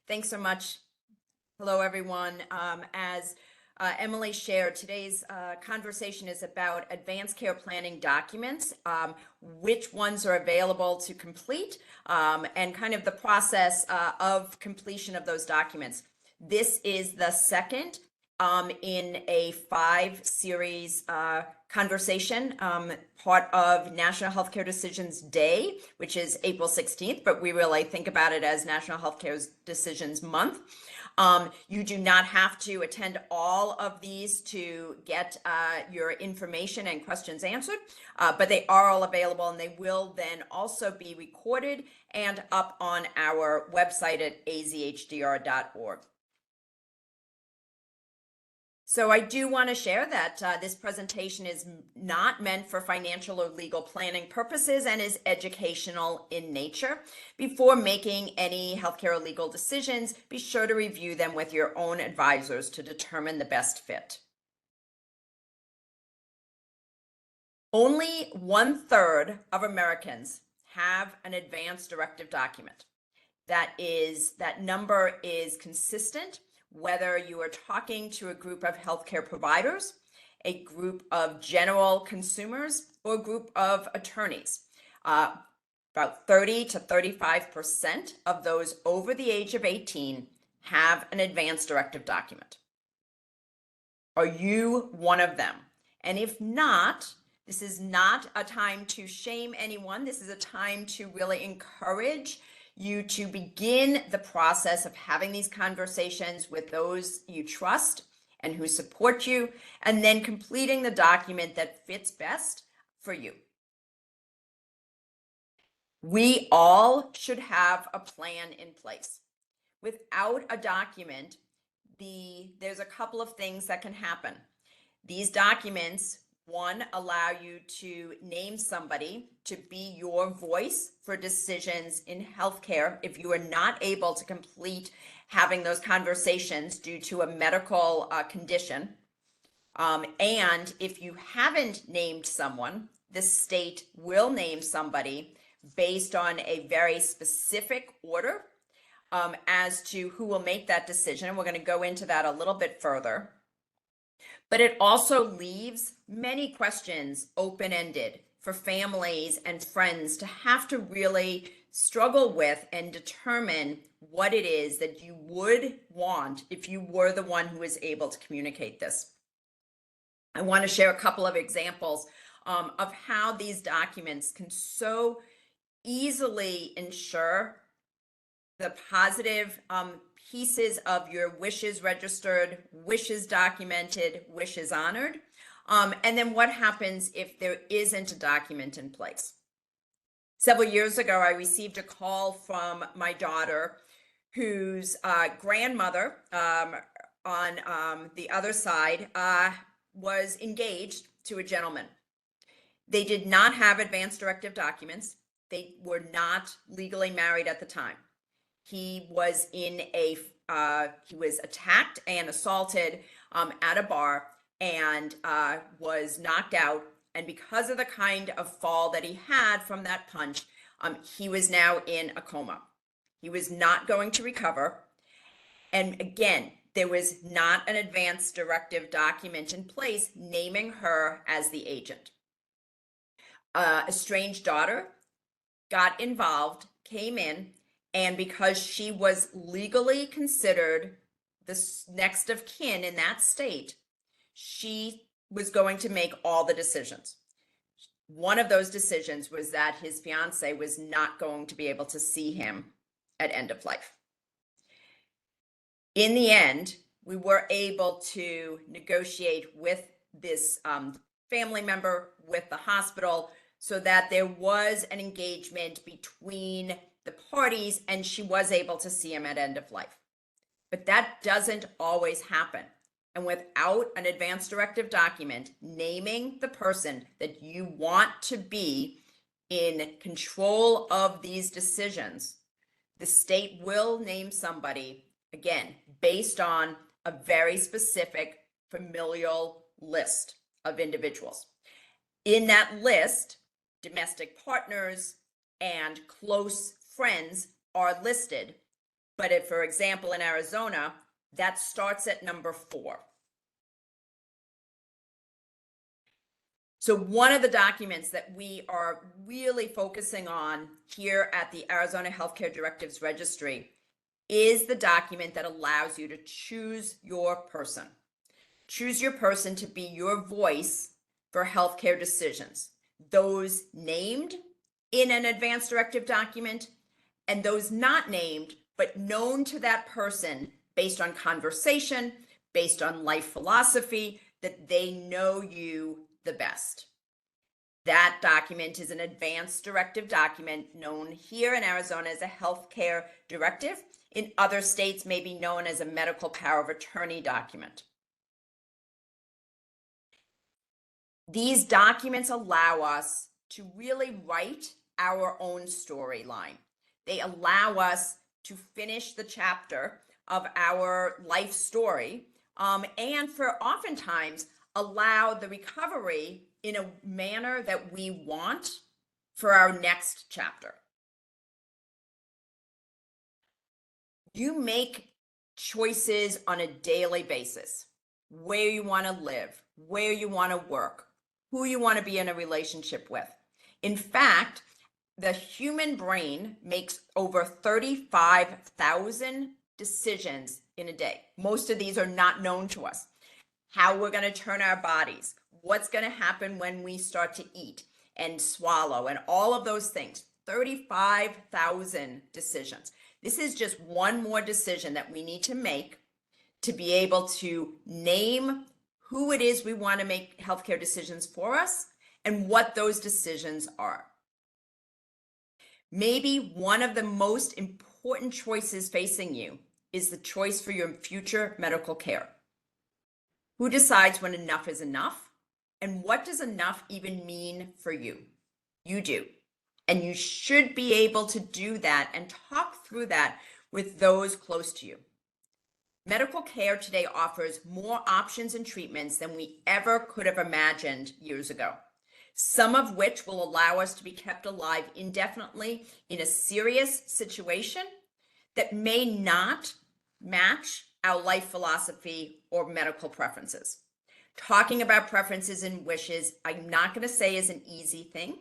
Thanks so much. Hello, everyone. As Emily shared, today's conversation is about advanced care planning documents, which ones are available to complete, and kind of the process of completion of those documents. This is the second in a 5-series conversation, part of National Healthcare Decisions Day, which is April 16th, but we really think about it as National Healthcare Decisions Month. You do not have to attend all of these to get your information and questions answered, but they are all available, and they will then also be recorded and up on our website at azhdr.org. So I do want to share that this presentation is not meant for financial or legal planning purposes and is educational in nature. Before making any healthcare or legal decisions, be sure to review them with your own advisors to determine the best fit. Only 1/3 of Americans have an advance directive document. That number is consistent whether you are talking to a group of healthcare providers, a group of general consumers, or a group of attorneys. About 30 to 35% of those over the age of 18 have an advance directive document. Are you one of them? And if not, this is not a time to shame anyone. This is a time to really encourage you to begin the process of having these conversations with those you trust and who support you, and then completing the document that fits best for you. We all should have a plan in place. Without a document, there's a couple of things that can happen. These documents, one, allow you to name somebody to be your voice for decisions in healthcare if you are not able to complete having those conversations due to a medical condition. And if you haven't named someone, the state will name somebody based on a very specific order as to who will make that decision. We're going to go into that a little bit further. But it also leaves many questions open-ended for families and friends to have to really struggle with and determine what it is that you would want if you were the one who was able to communicate this. I want to share a couple of examples of how these documents can so easily ensure the positive pieces of your wishes registered, wishes documented, wishes honored, and then what happens if there isn't a document in place. Several years ago, I received a call from my daughter, whose grandmother on the other side was engaged to a gentleman. They did not have advance directive documents. They were not legally married at the time. He was he was attacked and assaulted at a bar and was knocked out. And because of the kind of fall that he had from that punch, he was now in a coma. He was not going to recover. And again, there was not an advance directive document in place naming her as the agent. A estranged daughter got involved, came in, and because she was legally considered the next of kin in that state, she was going to make all the decisions. One of those decisions was that his fiance was not going to be able to see him at end of life. In the end, we were able to negotiate with this family member, with the hospital, so that there was an engagement between the parties and she was able to see him at end of life. But that doesn't always happen. And without an advance directive document naming the person that you want to be in control of these decisions, the state will name somebody, again, based on a very specific familial list of individuals. In that list, domestic partners and close friends are listed, But if, for example, in Arizona, that starts at number 4. So one of the documents that we are really focusing on here at the Arizona Healthcare Directives Registry is the document that allows you to choose your person. Choose your person to be your voice for healthcare decisions. Those named in an advanced directive document and those not named but known to that person based on conversation, based on life philosophy, that they know you the best. That document is an advanced directive document known here in Arizona as a healthcare directive. In other states, may be known as a medical power of attorney document. These documents allow us to really write our own storyline. They allow us to finish the chapter of our life story, and for oftentimes allow the recovery in a manner that we want for our next chapter. You make choices on a daily basis, where you want to live, where you want to work, who you want to be in a relationship with. In fact, the human brain makes over 35,000 decisions in a day. Most of these are not known to us. How we're going to turn our bodies, what's going to happen when we start to eat and swallow, and all of those things. 35,000 decisions. This is just one more decision that we need to make to be able to name who it is we want to make healthcare decisions for us and what those decisions are. Maybe one of the most important choices facing you is the choice for your future medical care. Who decides when enough is enough? And what does enough even mean for you? You do. And you should be able to do that and talk through that with those close to you. Medical care today offers more options and treatments than we ever could have imagined years ago, some of which will allow us to be kept alive indefinitely in a serious situation that may not match our life philosophy or medical preferences. Talking about preferences and wishes, I'm not going to say is an easy thing,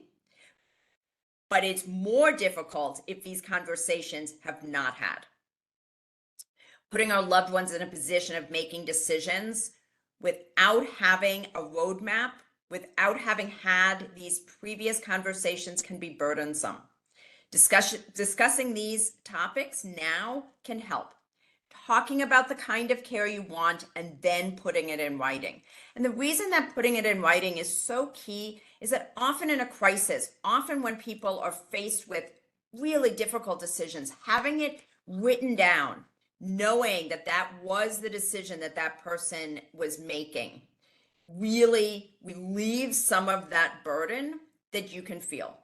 but it's more difficult if these conversations have not had. Putting our loved ones in a position of making decisions without having a roadmap, without having had these previous conversations, can be burdensome. Discussing these topics now can help. Talking about the kind of care you want and then putting it in writing. And the reason that putting it in writing is so key is that often in a crisis, often when people are faced with really difficult decisions, having it written down, knowing that that was the decision that that person was making, really relieves some of that burden that you can feel.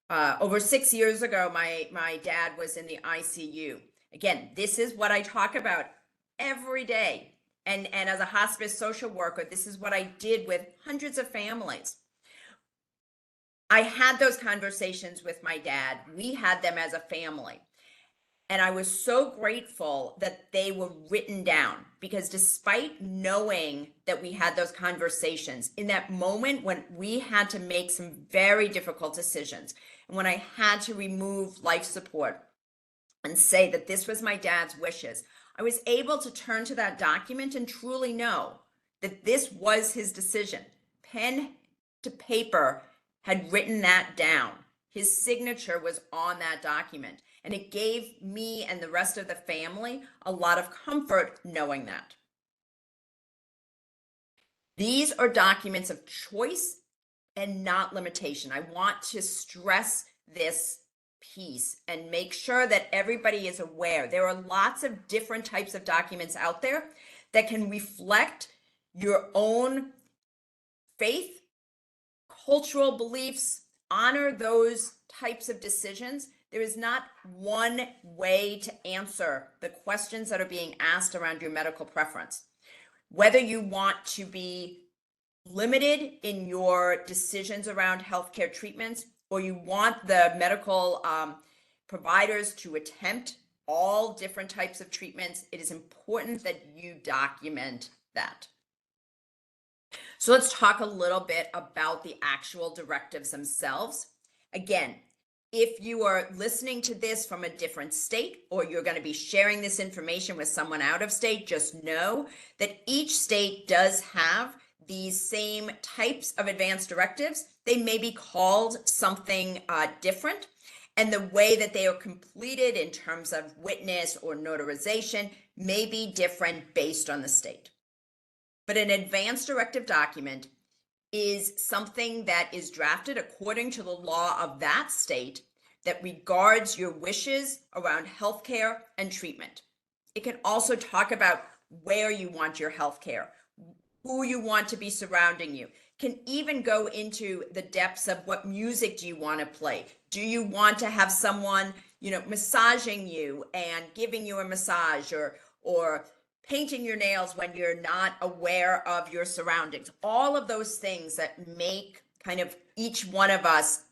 Over 6 years ago, my dad was in the ICU. Again, this is what I talk about every day. And as a hospice social worker, this is what I did with hundreds of families. I had those conversations with my dad. We had them as a family. And I was so grateful that they were written down, because despite knowing that we had those conversations, in that moment when we had to make some very difficult decisions, and when I had to remove life support and say that this was my dad's wishes, I was able to turn to that document and truly know that this was his decision. Pen to paper had written that down. His signature was on that document. And it gave me and the rest of the family a lot of comfort knowing that. These are documents of choice and not limitation. I want to stress this piece and make sure that everybody is aware. There are lots of different types of documents out there that can reflect your own faith, cultural beliefs, honor those types of decisions. There is not one way to answer the questions that are being asked around your medical preference. Whether you want to be limited in your decisions around healthcare treatments, or you want the medical providers to attempt all different types of treatments, it is important that you document that. So let's talk a little bit about the actual directives themselves. Again, if you are listening to this from a different state, or you're going to be sharing this information with someone out of state, just know that each state does have these same types of advanced directives. They may be called something different, and the way that they are completed in terms of witness or notarization may be different based on the state. But an advanced directive document is something that is drafted according to the law of that state that regards your wishes around healthcare and treatment. It can also talk about where you want your healthcare, who you want to be surrounding you. Can even go into the depths of what music do you want to play? Do you want to have someone, massaging you and giving you a massage, or painting your nails when you're not aware of your surroundings? All of those things that make kind of each one of us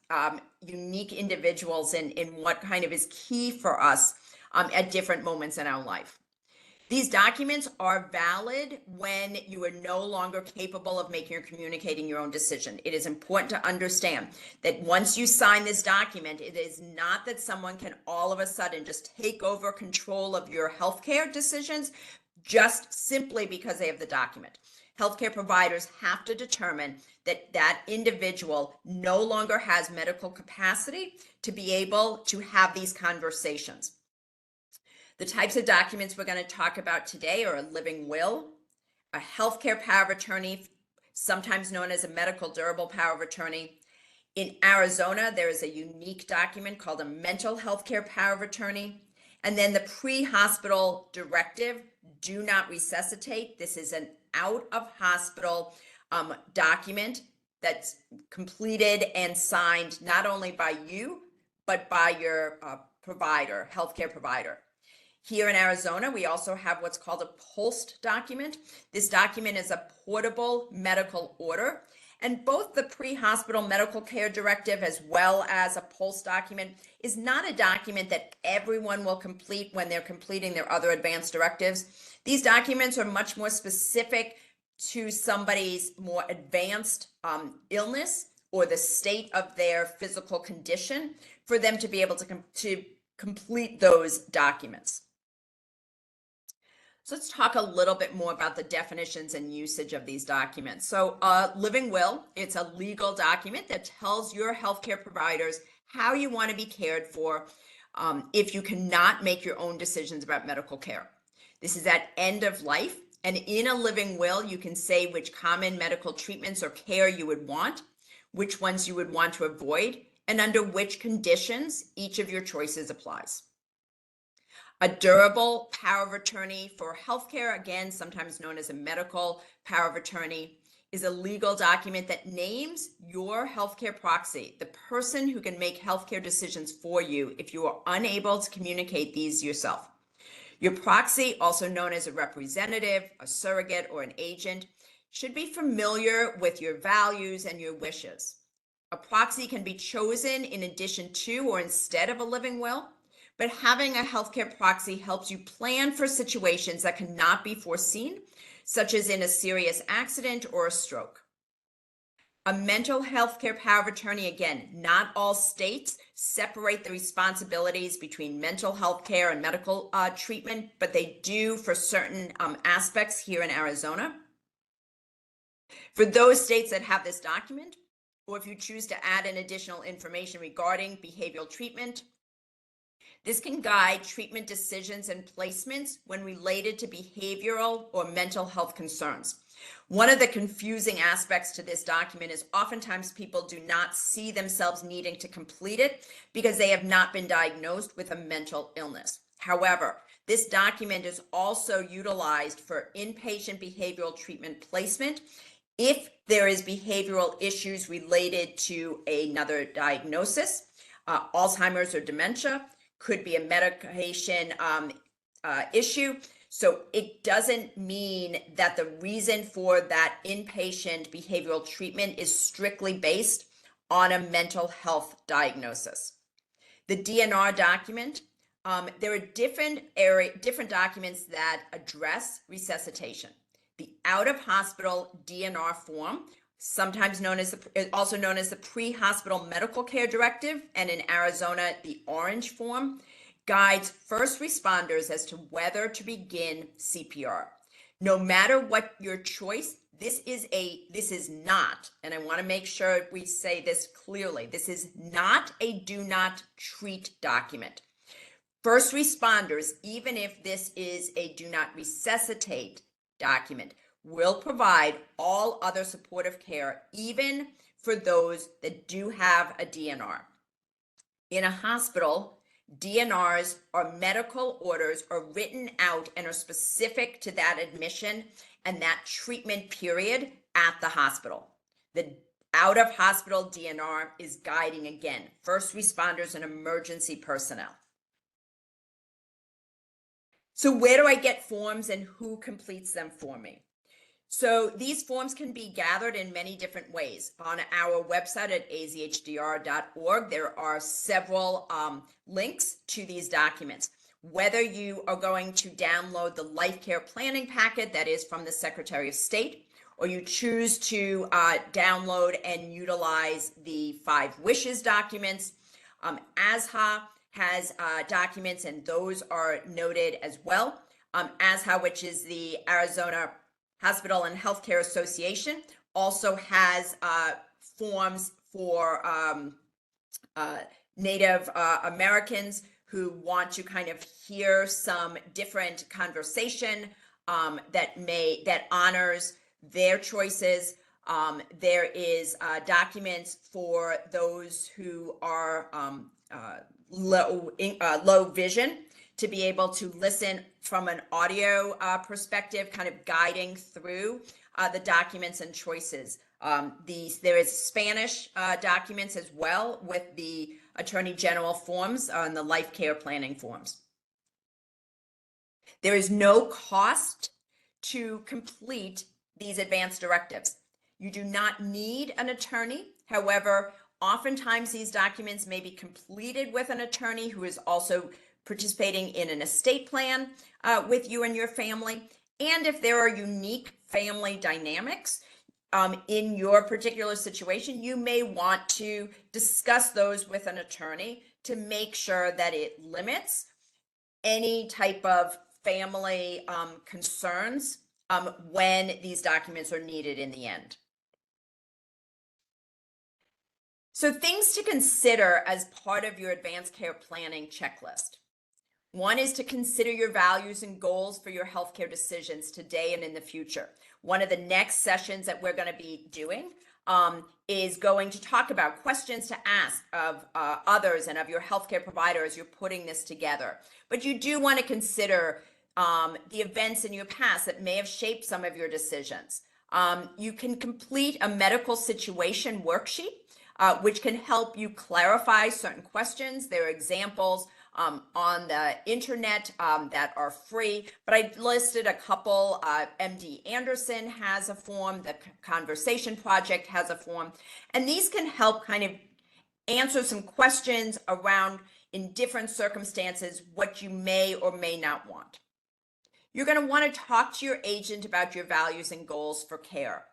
unique individuals in what kind of is key for us at different moments in our life. These documents are valid when you are no longer capable of making or communicating your own decision. It is important to understand that once you sign this document, it is not that someone can all of a sudden just take over control of your healthcare decisions just simply because they have the document. Healthcare providers have to determine that that individual no longer has medical capacity to be able to have these conversations. The types of documents we're going to talk about today are a living will, a healthcare power of attorney, sometimes known as a medical durable power of attorney. In Arizona, there is a unique document called a mental health care power of attorney. And then the pre-hospital directive, do not resuscitate. This is an out-of-hospital document that's completed and signed not only by you, but by your provider, healthcare provider. Here in Arizona, we also have what's called a POLST document. This document is a portable medical order, and both the pre-hospital medical care directive as well as a POLST document is not a document that everyone will complete when they're completing their other advanced directives. These documents are much more specific to somebody's more advanced illness or the state of their physical condition for them to be able to complete those documents. So let's talk a little bit more about the definitions and usage of these documents. So a living will, it's a legal document that tells your healthcare providers how you want to be cared for if you cannot make your own decisions about medical care. This is at end of life, and in a living will, you can say which common medical treatments or care you would want, which ones you would want to avoid, and under which conditions each of your choices applies. A durable power of attorney for healthcare, again, sometimes known as a medical power of attorney, is a legal document that names your healthcare proxy, the person who can make healthcare decisions for you if you are unable to communicate these yourself. Your proxy, also known as a representative, a surrogate, or an agent, should be familiar with your values and your wishes. A proxy can be chosen in addition to or instead of a living will, but having a healthcare proxy helps you plan for situations that cannot be foreseen, such as in a serious accident or a stroke. A mental health care power of attorney, again, not all states separate the responsibilities between mental health care and medical treatment, but they do for certain aspects here in Arizona. For those states that have this document, or if you choose to add in additional information regarding behavioral treatment, this can guide treatment decisions and placements when related to behavioral or mental health concerns. One of the confusing aspects to this document is oftentimes people do not see themselves needing to complete it because they have not been diagnosed with a mental illness. However, this document is also utilized for inpatient behavioral treatment placement if there is behavioral issues related to another diagnosis, Alzheimer's or dementia, could be a medication issue. So it doesn't mean that the reason for that inpatient behavioral treatment is strictly based on a mental health diagnosis. The DNR document There are different documents that address resuscitation. The out-of-hospital DNR form, sometimes also known as the pre-hospital medical care directive, and in Arizona, the orange form, guides first responders as to whether to begin CPR. No matter what your choice, this is not, and I want to make sure we say this clearly, this is not a do not treat document. First responders, even if this is a do not resuscitate document, will provide all other supportive care, even for those that do have a DNR. In a hospital, DNRs or medical orders are written out and are specific to that admission and that treatment period at the hospital. The out-of-hospital DNR is guiding, again, first responders and emergency personnel. So where do I get forms and who completes them for me? So these forms can be gathered in many different ways. On our website at azhdr.org, there are several links to these documents. Whether you are going to download the life care planning packet that is from the Secretary of State, or you choose to download and utilize the 5 wishes documents, AzHDR has documents, and those are noted as well. AzHDR, which is the Arizona Hospital and Healthcare Association, also has forms for Native Americans who want to kind of hear some different conversation that honors their choices. There is documents for those who are low vision, to be able to listen from an audio perspective, kind of guiding through the documents and choices. There is Spanish documents as well, with the Attorney General forms and the life care planning forms. There is no cost to complete these advance directives. You do not need an attorney. However, oftentimes these documents may be completed with an attorney who is also participating in an estate plan with you and your family. And if there are unique family dynamics in your particular situation, you may want to discuss those with an attorney to make sure that it limits any type of family concerns when these documents are needed in the end. So things to consider as part of your advanced care planning checklist. One is to consider your values and goals for your healthcare decisions today and in the future. One of the next sessions that we're going to be doing is going to talk about questions to ask of others and of your healthcare provider as you're putting this together. But you do want to consider the events in your past that may have shaped some of your decisions. You can complete a medical situation worksheet, which can help you clarify certain questions. There are examples on the internet that are free, but I listed a couple. MD Anderson has a form, the Conversation Project has a form, and these can help kind of answer some questions around, in different circumstances, what you may or may not want. You're going to want to talk to your agent about your values and goals for care.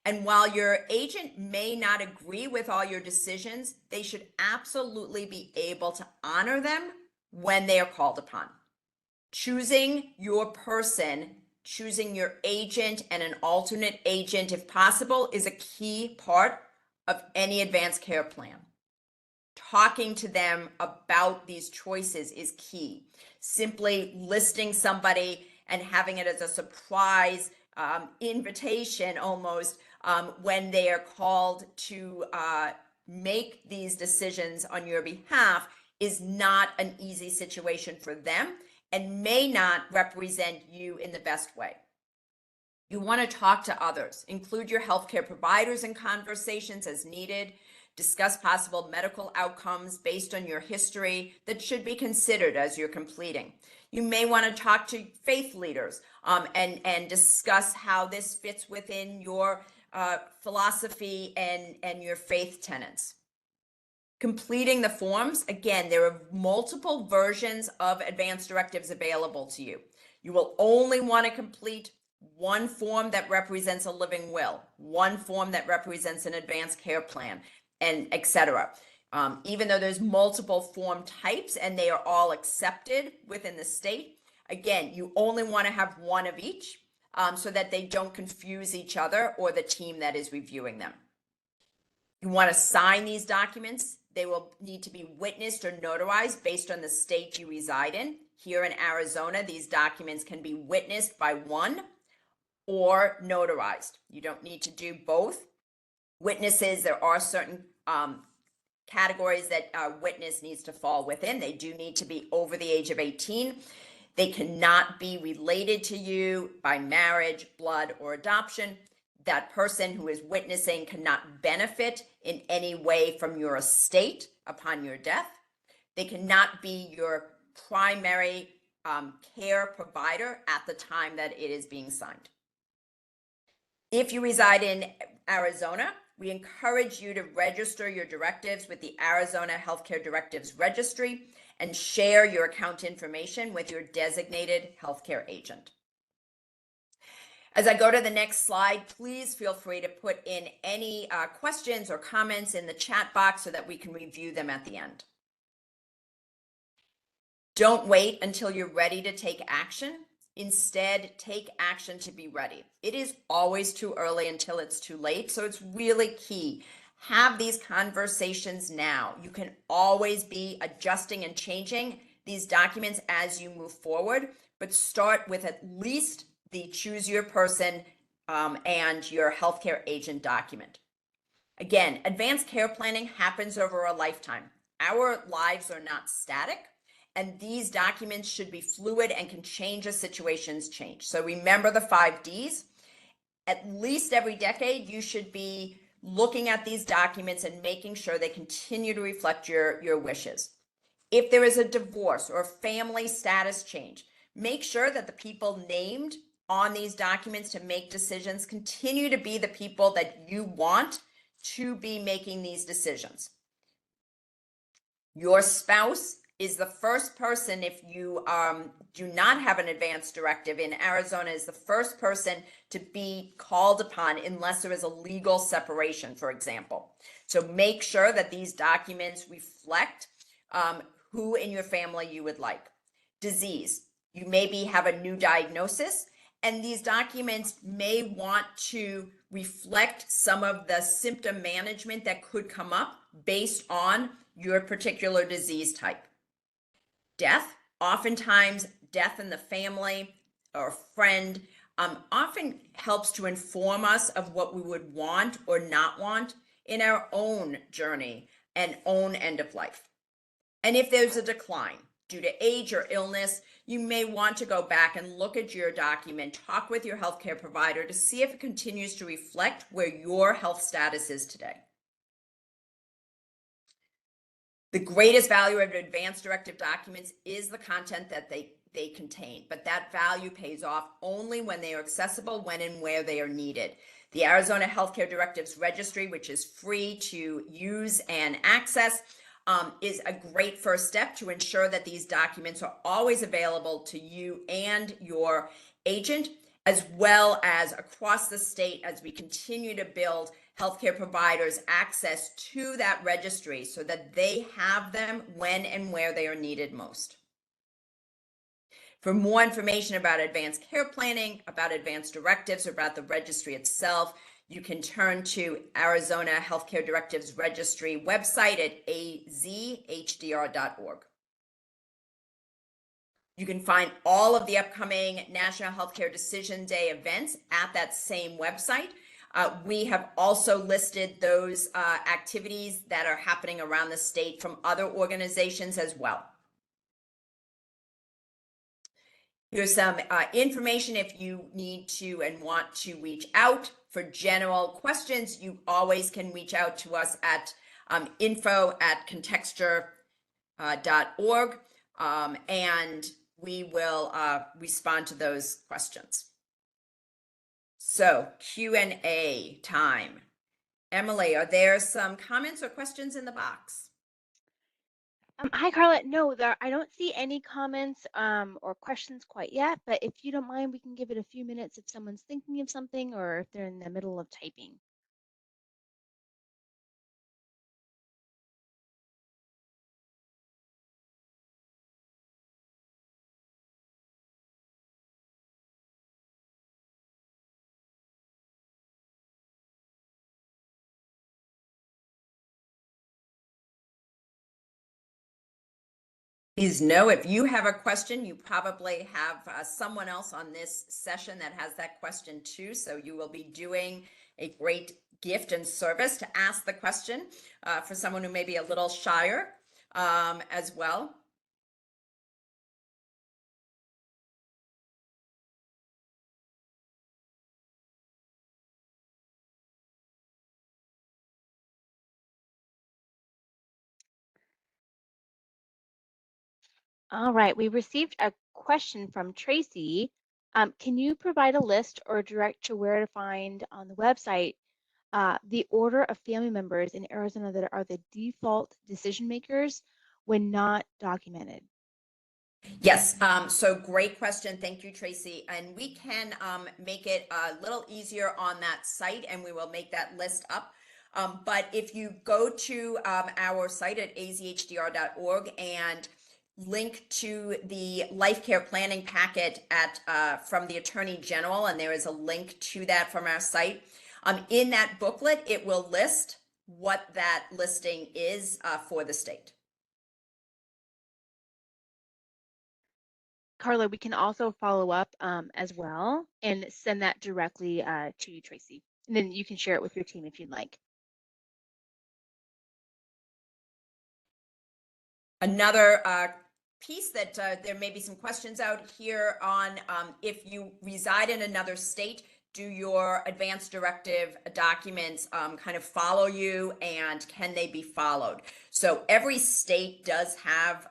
And while your agent may not agree with all your decisions, they should absolutely be able to honor them when they are called upon. Choosing your person, choosing your agent and an alternate agent, if possible, is a key part of any advanced care plan. Talking to them about these choices is key. Simply listing somebody and having it as a surprise invitation almost when they are called to make these decisions on your behalf is not an easy situation for them and may not represent you in the best way. You want to talk to others, include your healthcare providers in conversations as needed, discuss possible medical outcomes based on your history that should be considered as you're completing. You may want to talk to faith leaders and discuss how this fits within your philosophy and your faith tenets. Completing the forms, again, there are multiple versions of advanced directives available to you. You will only want to complete one form that represents a living will, one form that represents an advanced care plan, and etc. Even though there's multiple form types and they are all accepted within the state, again, you only want to have one of each so that they don't confuse each other or the team that is reviewing them. You want to sign these documents. They will need to be witnessed or notarized based on the state you reside in. Here in Arizona, these documents can be witnessed by one or notarized. You don't need to do both. Witnesses, there are certain categories that a witness needs to fall within. They do need to be over the age of 18. They cannot be related to you by marriage, blood, or adoption. That person who is witnessing cannot benefit in any way from your estate upon your death. They cannot be your primary care provider at the time that it is being signed. If you reside in Arizona, we encourage you to register your directives with the Arizona Healthcare Directives Registry and share your account information with your designated healthcare agent. As I go to the next slide, please feel free to put in any questions or comments in the chat box so that we can review them at the end. Don't wait until you're ready to take action. Instead, take action to be ready. It is always too early until it's too late, so it's really key. Have these conversations now. You can always be adjusting and changing these documents as you move forward, but start with at least the choose your person and your healthcare agent document. Again, advanced care planning happens over a lifetime. Our lives are not static, and these documents should be fluid and can change as situations change. So remember the 5 Ds. At least every decade, you should be looking at these documents and making sure they continue to reflect your wishes. If there is a divorce or family status change, make sure that the people named on these documents to make decisions continue to be the people that you want to be making these decisions. Your spouse is the first person, if you do not have an advance directive in Arizona, is the first person to be called upon unless there is a legal separation, for example. So make sure that these documents reflect who in your family you would like. Disease, you maybe have a new diagnosis, and these documents may want to reflect some of the symptom management that could come up based on your particular disease type. Death, oftentimes death in the family or friend often helps to inform us of what we would want or not want in our own journey and own end of life. And if there's a decline due to age or illness, you may want to go back and look at your document, talk with your healthcare provider to see if it continues to reflect where your health status is today. The greatest value of advanced directive documents is the content that they contain, but that value pays off only when they are accessible, when and where they are needed. The Arizona Healthcare Directives Registry, which is free to use and access, is a great first step to ensure that these documents are always available to you and your agent, as well as across the state as we continue to build healthcare providers access to that registry so that they have them when and where they are needed most. For more information about advanced care planning, about advanced directives, or about the registry itself, you can turn to Arizona Healthcare Directives Registry website at AzHDR.org. You can find all of the upcoming National Healthcare Decision Day events at that same website. We have also listed those activities that are happening around the state from other organizations as well. Here's some information if you need to and want to reach out for general questions. You always can reach out to us at info@contexture.org, and we will respond to those questions. So Q&A time. Emily, are there some comments or questions in the box? Hi, Carla. No, I don't see any comments or questions quite yet, but if you don't mind, we can give it a few minutes if someone's thinking of something or if they're in the middle of typing. Please know if you have a question, you probably have someone else on this session that has that question too. So you will be doing a great gift and service to ask the question for someone who may be a little shyer as well. All right, we received a question from Tracy. Can you provide a list or direct to where to find on the website the order of family members in Arizona that are the default decision makers when not documented? Yes, so great question. Thank you, Tracy. And we can make it a little easier on that site and we will make that list up. But if you go to our site at azhdr.org and link to the life care planning packet from the Attorney General, and there is a link to that from our site. In that booklet, it will list what that listing is for the state. Carla, we can also follow up as well and send that directly to you, Tracy. And then you can share it with your team if you'd like. Another piece that there may be some questions out here on if you reside in another state, do your advance directive documents kind of follow you and can they be followed? So every state does have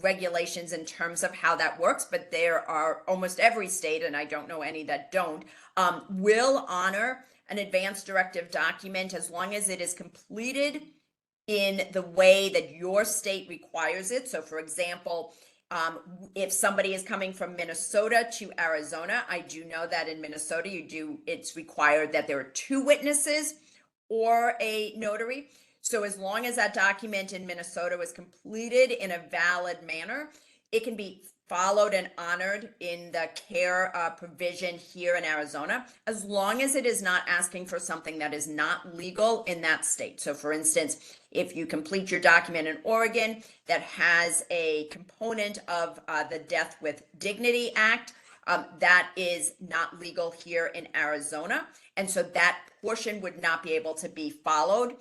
regulations in terms of how that works, but there are almost every state, and I don't know any that don't, will honor an advance directive document as long as it is completed in the way that your state requires it. So for example, if somebody is coming from Minnesota to Arizona, I do know that in Minnesota, it's required that there are 2 witnesses or a notary. So as long as that document in Minnesota was completed in a valid manner, it can be followed and honored in the care provision here in Arizona, as long as it is not asking for something that is not legal in that state. So for instance, if you complete your document in Oregon that has a component of the Death with Dignity Act, that is not legal here in Arizona. And so that portion would not be able to be followed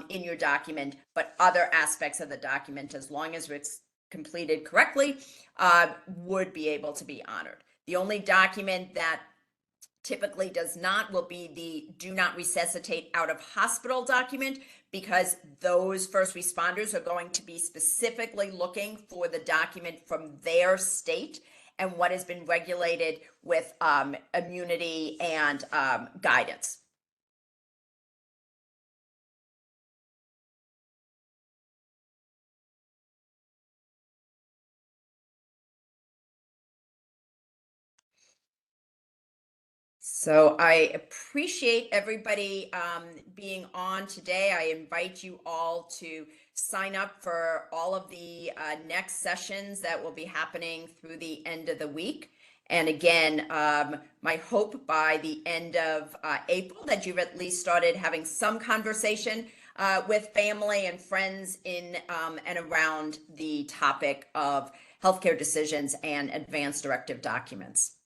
in your document, but other aspects of the document, as long as it's completed correctly, would be able to be honored. The only document that typically does not will be the do not resuscitate out of hospital document, because those first responders are going to be specifically looking for the document from their state and what has been regulated with immunity and guidance. So I appreciate everybody being on today. I invite you all to sign up for all of the next sessions that will be happening through the end of the week. And again, my hope by the end of April that you've at least started having some conversation with family and friends in and around the topic of healthcare decisions and advance directive documents.